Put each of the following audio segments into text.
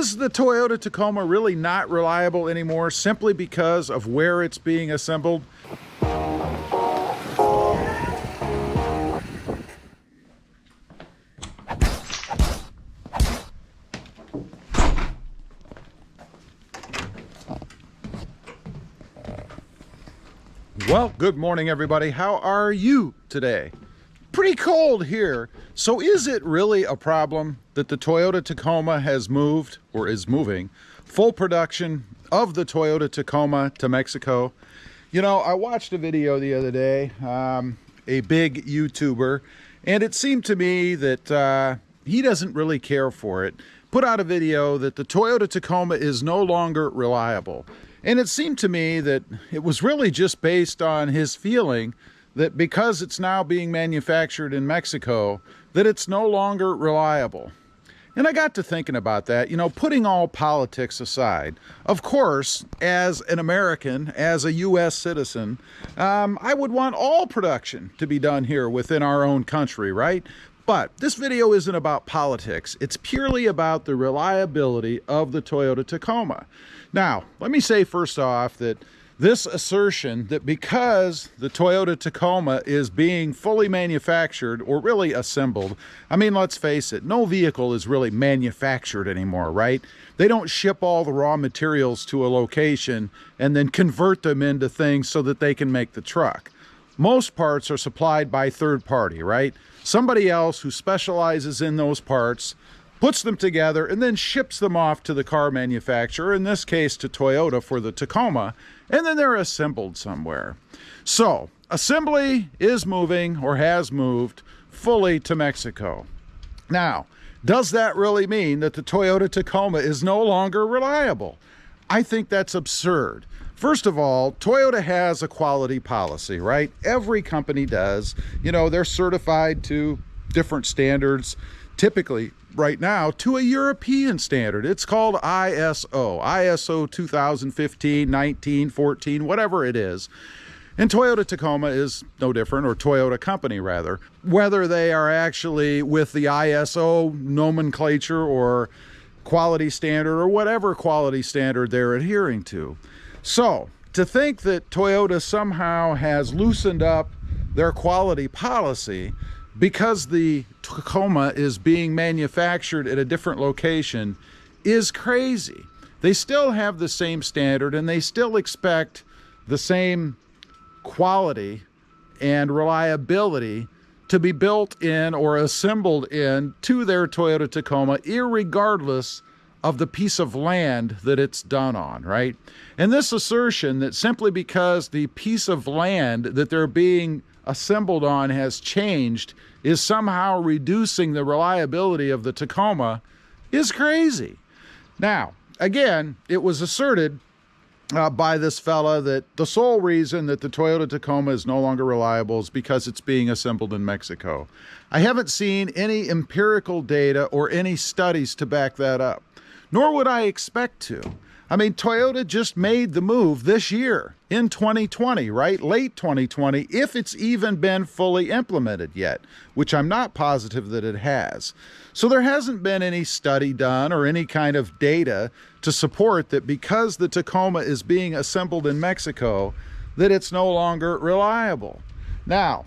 Is the Toyota Tacoma really not reliable anymore simply because of where it's being assembled? Well, good morning, everybody. How are you today? Pretty cold here. So is it really a problem that the Toyota Tacoma has moved, or is moving, full production of the Toyota Tacoma to Mexico? You know, I watched a video the other day, a big YouTuber, and it seemed to me that he doesn't really care for it. Put out a video that the Toyota Tacoma is no longer reliable. And it seemed to me that it was really just based on his feeling that because it's now being manufactured in Mexico, that it's no longer reliable. And I got to thinking about that, you know, putting all politics aside. Of course, as an American, as a U.S. citizen, I would want all production to be done here within our own country, right? But this video isn't about politics. It's purely about the reliability of the Toyota Tacoma. Now, let me say first off that this assertion that because the Toyota Tacoma is being fully manufactured, or really assembled, I mean, let's face it, no vehicle is really manufactured anymore, right? They don't ship all the raw materials to a location and then convert them into things so that they can make the truck. Most parts are supplied by third party, right? Somebody else who specializes in those parts puts them together and then ships them off to the car manufacturer, in this case to Toyota for the Tacoma, and then they're assembled somewhere. So, assembly is moving, or has moved, fully to Mexico. Now, does that really mean that the Toyota Tacoma is no longer reliable? I think that's absurd. First of all, Toyota has a quality policy, right? Every company does. You know, they're certified to different standards, typically right now to a European standard. It's called ISO 2015, 19, 14, whatever it is. And Toyota Tacoma is no different, or Toyota company rather, whether they are actually with the ISO nomenclature or quality standard or whatever quality standard they're adhering to. So, to think that Toyota somehow has loosened up their quality policy because the Tacoma is being manufactured at a different location is crazy. They still have the same standard and they still expect the same quality and reliability to be built in or assembled in to their Toyota Tacoma, irregardless of the piece of land that it's done on, right? And this assertion that simply because the piece of land that they're being assembled on has changed is somehow reducing the reliability of the Tacoma is crazy. Now, again, it was asserted by this fella that the sole reason that the Toyota Tacoma is no longer reliable is because it's being assembled in Mexico. I haven't seen any empirical data or any studies to back that up, nor would I expect to. I mean, Toyota just made the move this year in 2020, right? Late 2020, if it's even been fully implemented yet, which I'm not positive that it has. So there hasn't been any study done or any kind of data to support that because the Tacoma is being assembled in Mexico, that it's no longer reliable. Now,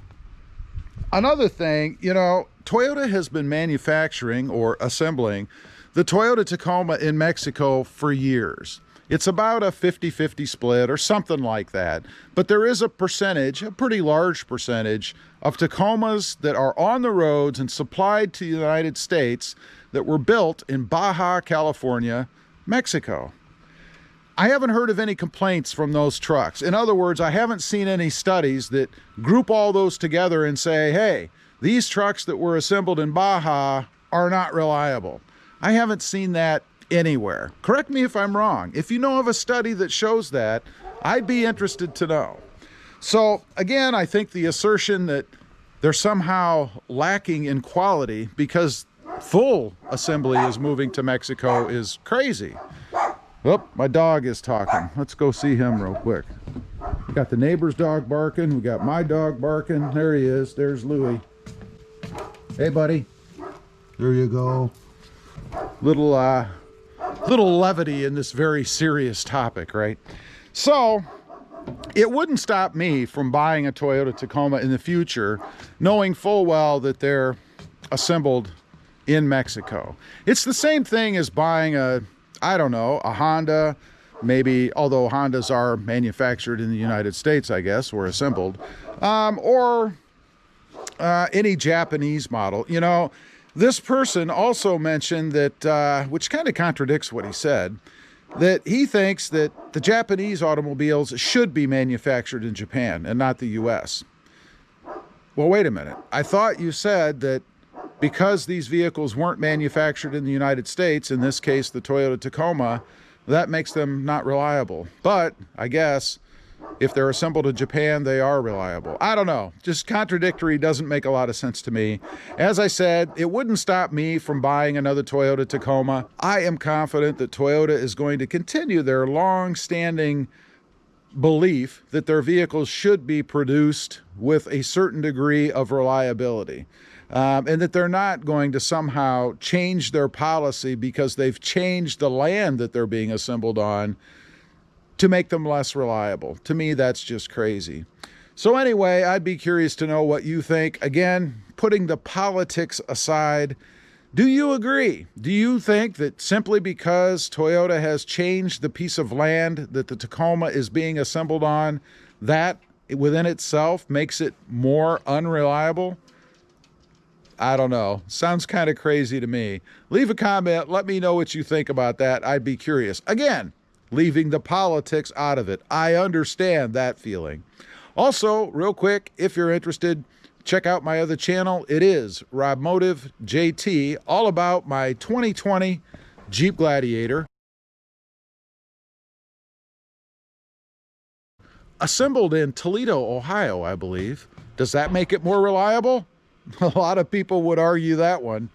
another thing, you know, Toyota has been manufacturing or assembling the Toyota Tacoma in Mexico for years. It's about a 50-50 split or something like that. But there is a percentage, a pretty large percentage, of Tacomas that are on the roads and supplied to the United States that were built in Baja California, Mexico. I haven't heard of any complaints from those trucks. In other words, I haven't seen any studies that group all those together and say, hey, these trucks that were assembled in Baja are not reliable. I haven't seen that anywhere. Correct me if I'm wrong. If you know of a study that shows that, I'd be interested to know. So again, I think the assertion that they're somehow lacking in quality because full assembly is moving to Mexico is crazy. Oh, my dog is talking. Let's go see him real quick. We got the neighbor's dog barking. We got my dog barking. There he is. There's Louie. Hey, buddy. There you go. Little little levity in this very serious topic, right? So it wouldn't stop me from buying a Toyota Tacoma in the future, knowing full well that they're assembled in Mexico. It's the same thing as buying a Honda, maybe, although Hondas are manufactured in the United States, I guess, or assembled, or any Japanese model. You know, this person also mentioned that, which kind of contradicts what he said, that he thinks that the Japanese automobiles should be manufactured in Japan and not the US. Well, wait a minute. I thought you said that because these vehicles weren't manufactured in the United States, in this case the Toyota Tacoma, that makes them not reliable. But I guess if they're assembled in Japan, they are reliable. I don't know. Just contradictory, doesn't make a lot of sense to me. As I said, it wouldn't stop me from buying another Toyota Tacoma. I am confident that Toyota is going to continue their long-standing belief that their vehicles should be produced with a certain degree of reliability. And that they're not going to somehow change their policy because they've changed the land that they're being assembled on to make them less reliable. To me, that's just crazy. So anyway, I'd be curious to know what you think. Again, putting the politics aside, do you agree? Do you think that simply because Toyota has changed the piece of land that the Tacoma is being assembled on, that within itself makes it more unreliable? I don't know. Sounds kind of crazy to me. Leave a comment. Let me know what you think about that. I'd be curious. Again, leaving the politics out of it. I understand that feeling. Also, real quick, if you're interested, check out my other channel. It is RobMotive JT, all about my 2020 Jeep Gladiator. Assembled in Toledo, Ohio, I believe. Does that make it more reliable? A lot of people would argue that one.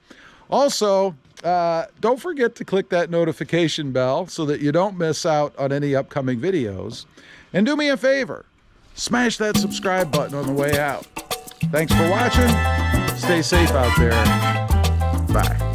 Also, don't forget to click that notification bell so that you don't miss out on any upcoming videos. And do me a favor, smash that subscribe button on the way out. Thanks for watching. Stay safe out there. Bye.